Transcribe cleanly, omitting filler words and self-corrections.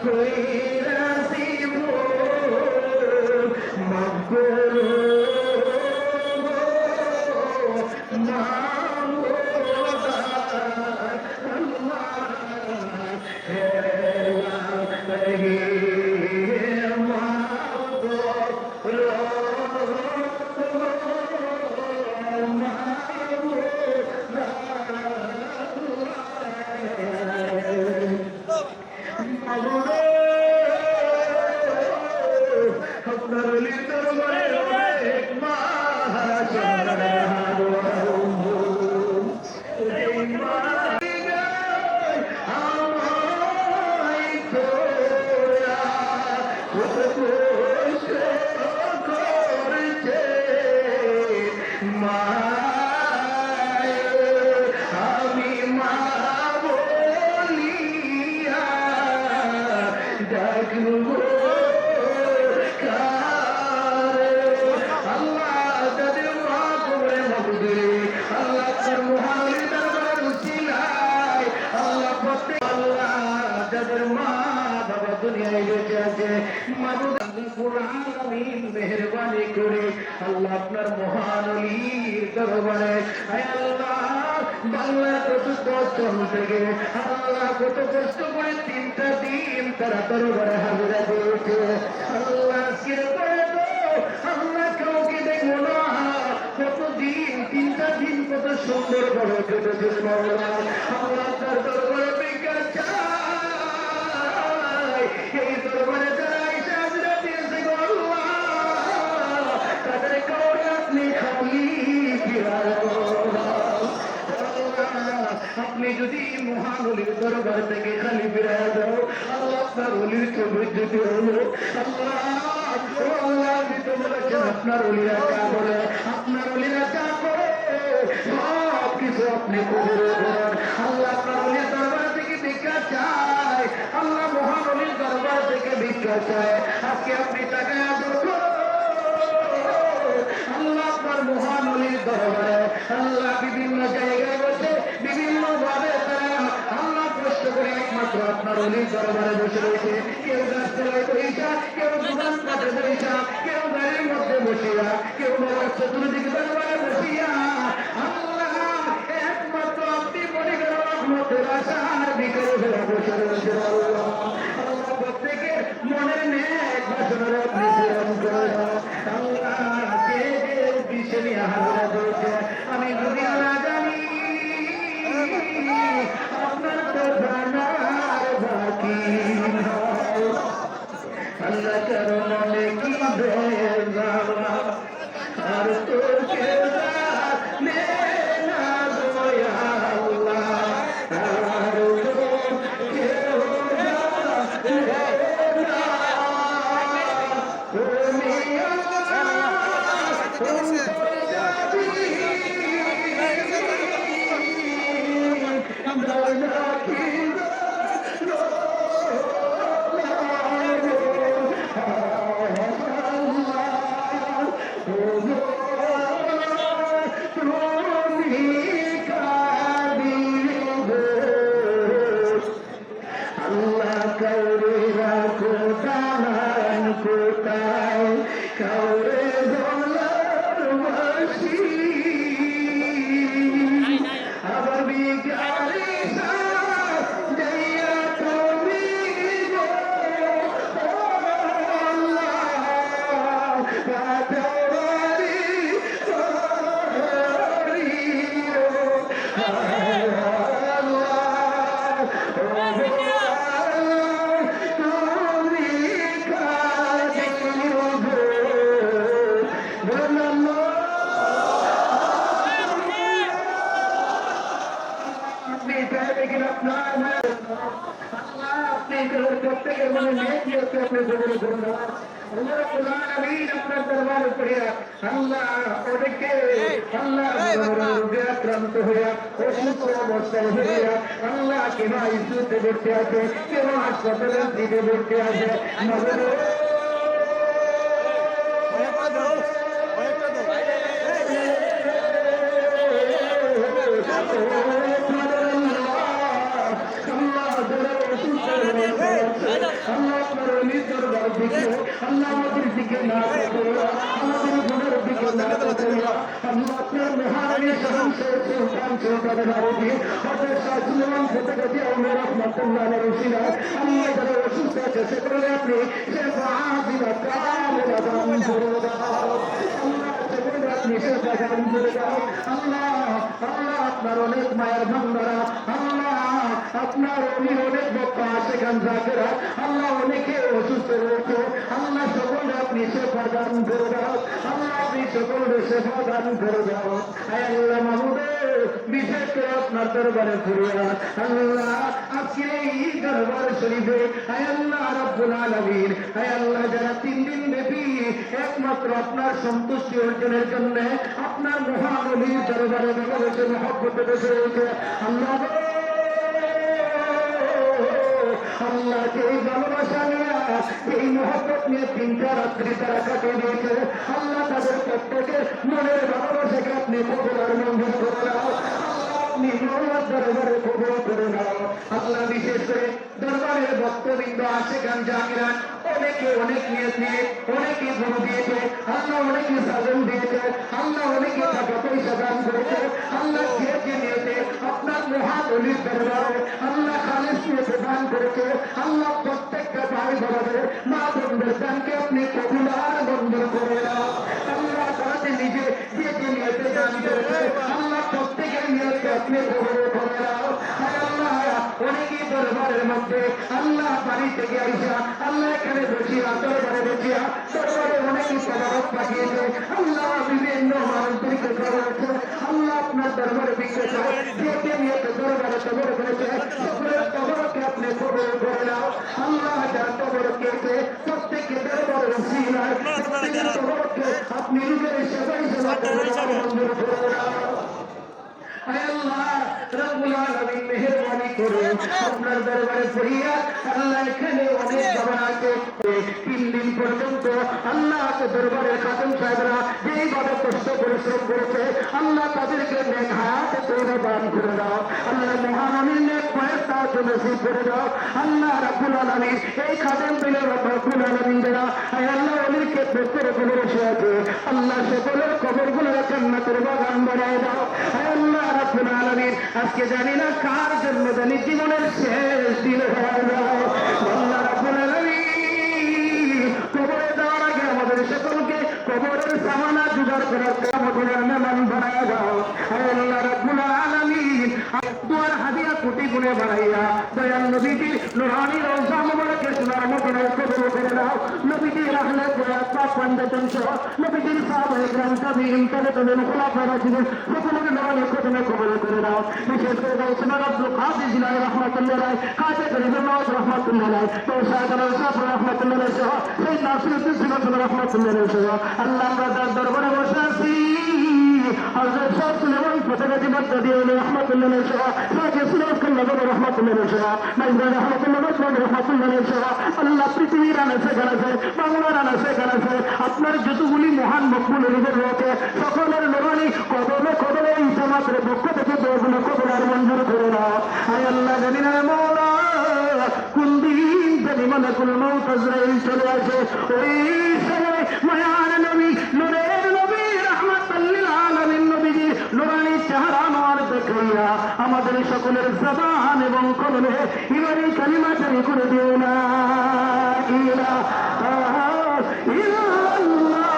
কইরা দিব মাফ করো মেহরবানি করে আল্লাহ আপনার মহান ওলির দরবারে বাংলা কত কষ্ট থেকে আল্লাহ কত কষ্ট করে 3টা দিন তারা দরবারে হাজিরা দিয়েছে আল্লাহ আল্লাহ কাউকে দেখবো না কতদিন 3টা দিন কত সুন্দর করে কেটেছে আল্লাহ তার দরবারে বেকার চাই এই দরবারে আপনি যদি মহান অলির দরবার থেকে খালি ফিরে যাও আল্লাহ আপনার অলির চোখে যেতে হলো আল্লাহ বলেছেন আপনার অলিরা যা করে আপনার অলিরা যা করে সব কিছু আপনি করে আল্লাহ আপনার অলির দরবার থেকে ভিক্ষা চায় আল্লাহ মহান অলির দরবার থেকে ভিক্ষা চায় আজকে আপনি টাকা আল্লাহ আপনার মহান অলির দরবারে আল্লাহ বিভিন্ন জায়গায় বসে বিভিন্ন ভাবে তারা আল্লাহ কষ্ট করে একমাত্র আপনার অলির দরবারে বসে রয়েছে কেউ গাছতলায় বসিয়া কেউ দোকান পাশে বসিয়া কেউ গাড়ির মধ্যে বসিয়া কেউ চতুর্দিক দরবারে বসিয়া আল্লাহ একমাত্র আপনি মনে করেন রহমতের আশার ভিতরে বসে রয়েছে আল্লাহ প্রত্যেকে মনের নেক বাসনার আপনি পূরণ করে আল্লাহ আমি যদি না জানি আপনার তো জানার বাকি আল্লাহ কারণ কি আর তোর আপনার দরবার উপরে আল্লাহ ওদেরকে আক্রান্ত হইয়া অসুস্থ অবস্থায় হইয়া আল্লাহ কেন ইস্যুতে ভর্তি আছে কেন হাসপাতালের দিকে ভর্তি আছে আল্লাহ আল্লাহ আপনার অলির দরবার দিকে আল্লাহ আমাদের দিকে না তাকাইয়া আমাদের গুণের দিকে না তাকাইয়া আল্লাহ আপনার মহারানী সুলতান সুলতানের আরবি হযরত শাহ সুলেমান ফতেগাজী আওলিয়া রাহমাতুল্লাহ আলাইহি রসিলা আল্লাহ যারা অসুস্থ আছে সেগুলো আপনি শেফাআত দিলা কামিলা দান করে দাও আল্লাহ সেগুলো আপনি শেফা দান করে দাও আল্লাহ আল্লাহ আপনার অনেক মায়ের ভান্ডারা আল্লাহ আপনার অনেক বক্তা সেখান জাকেরা আল্লাহ অনেকে অসুস্থ রয়েছে আল্লাহ সকলে আপনি শেফা দান করে দাও আল্লাহ আপনি সকলে শেফা দান করে দাও আল্লাহ মাহমুদের বিশেষ করে আপনার দরবারে ফিরিয়া আল্লাহ আজকে এই দরবার শরীফে আল্লাহ রাব্বুল আলামিন আল্লাহ যারা 3 দিন ব্যাপী একমাত্র আপনার সন্তুষ্টি অর্জনের জন্য আপনার মহান ওলির দরবারে বসে মহব্বতে বসে রয়েছে আল্লাহ আল্লাহ এই ভালোবাসা নিয়ে এই মহব্বত নিয়ে 3টা রাত্রি তারা কাটিয়ে দিয়েছে আল্লাহ তাদের প্রত্যেকের মনের ভালোবাসাকে আপনি কবুল আর মঞ্জুর করে নাও আপনি মহম্মদ দরবারে কবুল করে নাও আল্লাহ বিশেষ করে দরবারের ভক্তবৃন্দ আশেকান জাকিরান অনেকে অনেক নিয়ত নিয়ে অনেকে গুরু দিয়েছে আল্লাহ অনেকে সাজন দিয়েছে আল্লাহ অনেকে টাকা পয়সা দান করেছে আল্লাহ যে নিয়েছে আপনার মহান ওলির দরবারে আল্লাহ খালেস নিয়েছে দান করেছে আল্লাহ প্রত্যেকটা ভাই বোনদের মা বোনদের দানকে আপনি কবুল আর মঞ্জুর করে নাও আল্লাহ তাদের নিজে যে নিয়েছে দান করেছে আল্লাহ প্রত্যেকের নিয়তকে আপনি কবুল করে নাও আল্লাহ অনেকেই দরবারের মধ্যে আল্লাহ বাড়ি থেকে আইসা আল্লাহ এখানে বসিয়া দরবারে বসিয়া দরবারে অনেকেই তদারক পাঠিয়েছে আল্লাহ বিভিন্ন মানুষদেরকে করেছে আল্লাহ আপনার দরবারে বিক্রে চায় যে নিয়তে দরবারে তবর করেছে সকলের তবরকে আপনি কবুল করে নাও আল্লাহ যারা তবর খেয়েছে প্রত্যেককে দরবারে উসিলায় প্রত্যেকের তবরকে আপনি নিজের সেবাই সেবা করে মঞ্জুর করে নাও আল্লাহ রাব্বুল আলামিন মেহেরবানি করে আপনার দরবারে ফরিয়া আল্লাহ এখানে অনেক জবান আছে 3 দিন পর্যন্ত আল্লাহ দরবারের খাদেম সাহেবরা যেইভাবে কষ্ট পরিশ্রম করেছে আল্লাহ তাদেরকে নেক হায়াত তৈরি দান করে দাও আল্লাহ মহান আমিন নেক ফেরেশতা নসিব করে দাও আল্লাহ রাব্বুল আলামিন এই খাদেম দিলের রাব্বুল আলামিন যারা আল্লাহ ওলিকে প্রত্যেক করে বসে আছে আল্লাহ সকলের কবরগুলো জান্নাতের বাগান বানায় দাও আল্লাহ রাব্বুল আলামিন আজকে জানি না কার জন্য জানি জীবনের শেষ দিন হয়ে যাও আল্লাহ রাব্বুল আলামিন কবরে যাওয়ার আগে আমাদের সকলকে কবরের সামানা জোগাড় করার কামড়ের মেহমান বানায় দাও আল্লাহ রাব্বুল আলামিন দুয়ার হাদিয়া কোটি গুণে বাড়াইয়া দয়াল নবীজির নুরানি রওজা মুবারকের সোনার মদিনায় কবর করে দাও নবীজির আহলে বয়াত পাক পঞ্চতন সহ নবীজির সাহাবায়ে কেরাম তাবিঈন তাবেঈন খুলাফা রাশিদিন সকলের নুরানি কদমে কবর করে দাও বিশেষ করে গাউসুল আব্দুল কাদের জিলানী রাহমাতুল্লাহ আলাইহি কাজী গরিবুল নওয়াজ রাহমাতুল্লাহ আলাইহি তৌসাদ আল-সাফ রাহমাতুল্লাহ আলাইহি সহ সেই নাসিরুদ্দিন সিরাজুল রাহমাতুল্লাহ আলাইহি সহ আল্লাহ আমরা তার দরবারে বসে আছি হযরত শাহ সুলেমান ফতেগাজী বাগদাদী রাহমাতুল্লাহ আলাইহি সহ শাহ সুলেমান নবী রাহমাতুল্লাহ আলাইহি সহ মাইজবান রাহমাতুল্লাহ রাহমাতুল্লাহ আলাইহি সহ আল্লাহ পৃথিবীর আনাচে কানাচে বাংলার আনাচে কানাচে আপনার যতগুলি মহান মকবুল ওলিদের রয়েছে সকলের নুরানি কদমে কদমে ইসলামের পক্ষ থেকে দোয়াগুলো কবুল আর মঞ্জুর করে নাও আয় আল্লাহ জানি না মওলা কোন দিন জানি মালাকুল মউত আজরাইল চলে আসে ওই সময় মায়ার নবী নূরের নবী রাহমাতুল লিল আলামিন নবীজি নুরানি চেহারা নোয়ার দেখাইয়া আমাদের সকলের জবান এবং কলমে ইমানি কালিমা জারি করে দিও না ইলাহা ইল্লাল্লাহ